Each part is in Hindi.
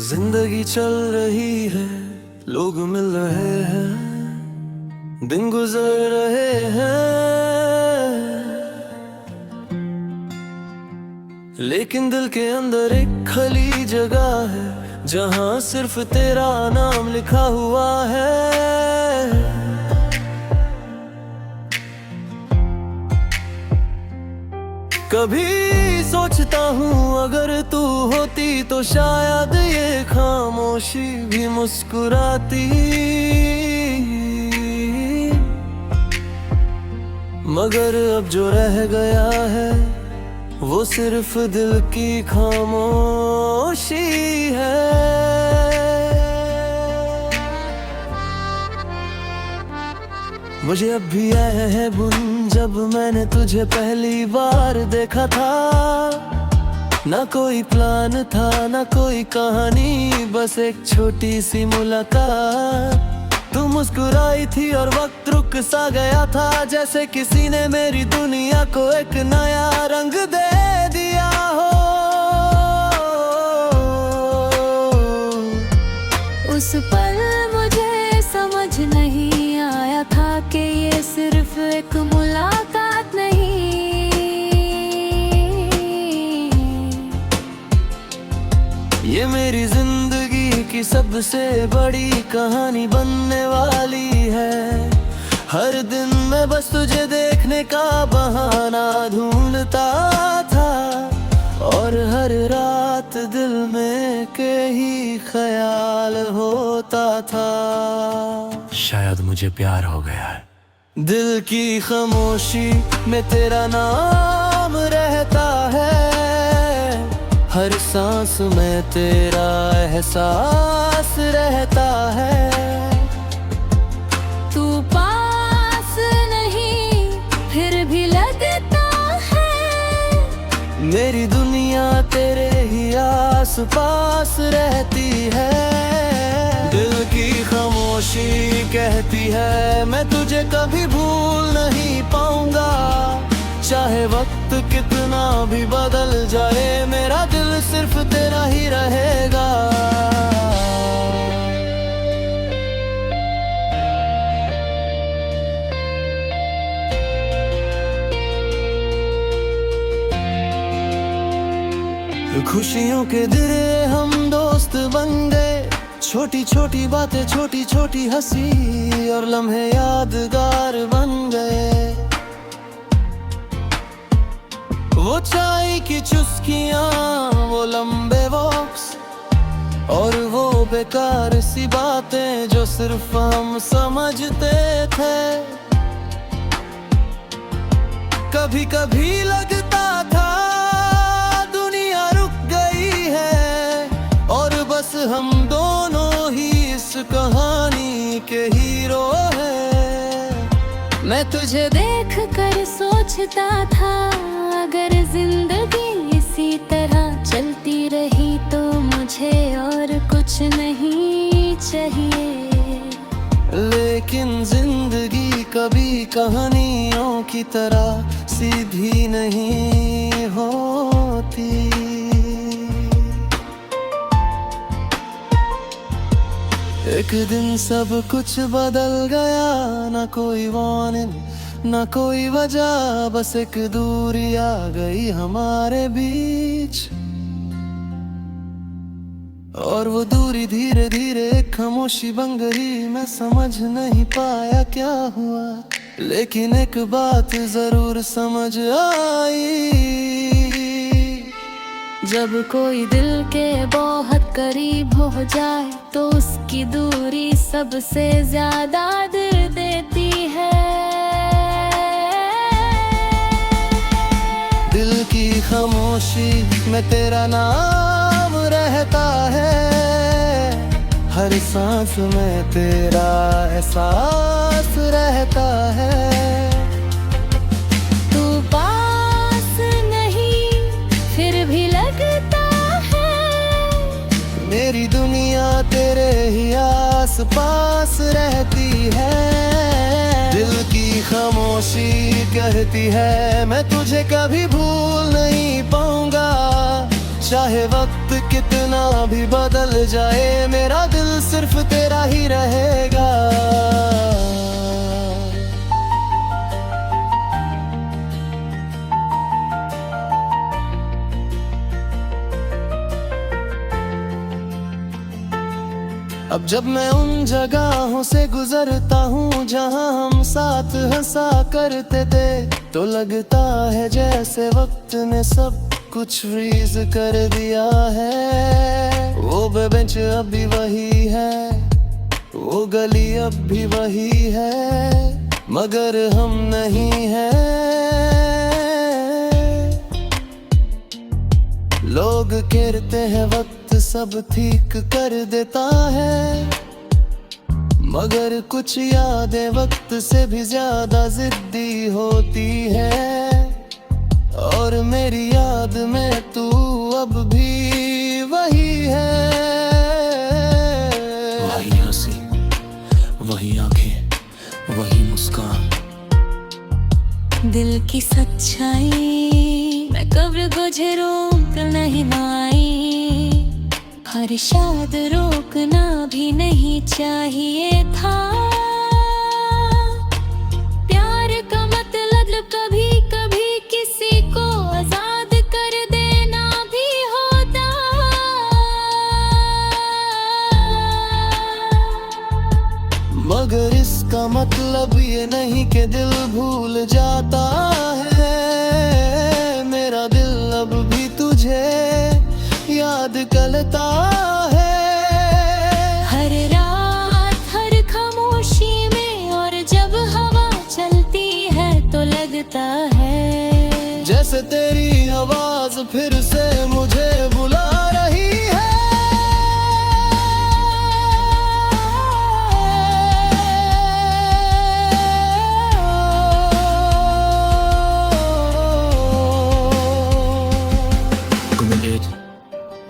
जिंदगी चल रही है, लोग मिल रहे हैं, दिन गुजर रहे हैं, लेकिन दिल के अंदर एक खाली जगह है जहां सिर्फ तेरा नाम लिखा हुआ है। कभी सोचता हूँ अगर तू होती तो शायद ये खामोशी भी मुस्कुराती, मगर अब जो रह गया है वो सिर्फ दिल की खामोशी है। मुझे अब भी आया है बुन जब मैंने तुझे पहली बार देखा था। ना कोई प्लान था ना कोई कहानी, बस एक छोटी सी मुलाकात। तू मुस्कुराई थी और वक्त रुक सा गया था, जैसे किसी ने मेरी दुनिया को एक नया रंग दे दिया हो। उस पल मुझे समझ नहीं आया था कि ये सिर्फ एक मुलाकात नहीं, ये मेरी जिंदगी की सबसे बड़ी कहानी बनने वाली है। हर दिन मैं बस तुझे देखने का बहाना ढूंढता था, और हर रात दिल में के ही ख्याल होता था, शायद मुझे प्यार हो गया है। दिल की खामोशी में तेरा नाम रहता है, हर सांस में तेरा एहसास रहता है। तू पास नहीं फिर भी लगता है, मेरी दुनिया तेरे ही आस पास रहती है। दिल की खामोशी कहती है मैं तुझे कभी भूल नहीं पाऊंगा, चाहे वक्त कितना भी बदल जाए, मेरा दिल सिर्फ तेरा ही रहेगा। खुशियों के दिरे हम दोस्त बन गए, छोटी छोटी बातें छोटी छोटी हंसी और लम्हे यादगार बन गए। वो चाय की चुस्कियां, वो लंबे वॉक्स और वो बेकार सी बातें जो सिर्फ हम समझते थे। कभी कभी लगता था दुनिया रुक गई है, और बस हम दोनों ही इस कहानी के हीरो हैं। मैं तुझे देख कर सोचता था अगर जिंदगी इसी तरह चलती रही तो मुझे और कुछ नहीं चाहिए। लेकिन जिंदगी कभी कहानियों की तरह सीधी नहीं होती। एक दिन सब कुछ बदल गया, ना कोई वार्निंग ना कोई वजह, बस एक दूरी आ गई हमारे बीच, और वो दूरी धीरे धीरे एक खामोशी बन गई। मैं समझ नहीं पाया क्या हुआ, लेकिन एक बात जरूर समझ आई। जब कोई दिल के बहुत करीब हो जाए तो उसकी दूरी सबसे ज्यादा दर्द देती है। दिल की खामोशी में तेरा नाम रहता है, हर सांस में तेरा एहसास रहता है। तू पास नहीं फिर भी लगता है, मेरी दुनिया तेरे ही आस पास रहती है। दिल की खामोशी कहती है मैं तुझे कभी भूल नहीं पाऊंगा, चाहे वक्त कितना भी बदल जाए, मेरा दिल सिर्फ तेरा ही रहेगा। अब जब मैं उन जगहों से गुजरता हूँ जहाँ हम साथ हंसा करते थे, तो लगता है जैसे वक्त ने सब कुछ फ्रीज कर दिया है। वो बेंच अब भी वही है, वो गली अब भी वही है, मगर हम नहीं हैं। लोग कहते हैं वक्त सब ठीक कर देता है, मगर कुछ यादें वक्त से भी ज्यादा जिद्दी होती है। और मेरी याद में तू अब भी वही है। वही हंसी, वही आंखें, वही मुस्कान, दिल की सच्चाई मैं कब्र गुझे रोक नहीं पाई। हर शाद रोकना भी नहीं चाहिए था। प्यार का मतलब कभी कभी किसी को आजाद कर देना भी होता। मगर इसका मतलब ये नहीं कि दिल भूल जाता है। मेरा दिल अब भी तुझे याद करता है। हर रात हर खामोशी में, और जब हवा चलती है तो लगता है जैसे तेरी आवाज फिर से मुझे बुला रही है।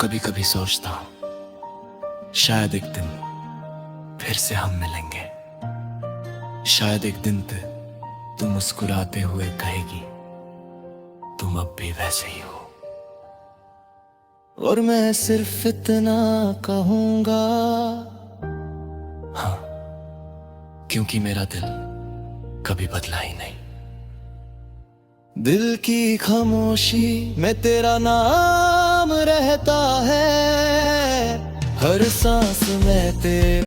कभी कभी सोचता हूँ शायद एक दिन फिर से हम मिलेंगे। शायद एक दिन पे तुम मुस्कुराते हुए कहेगी तुम अब भी वैसे ही हो। और मैं सिर्फ इतना कहूँगा, हाँ, क्योंकि मेरा दिल कभी बदला ही नहीं। दिल की खामोशी में तेरा नाम रहता है, हर सांस में तेरा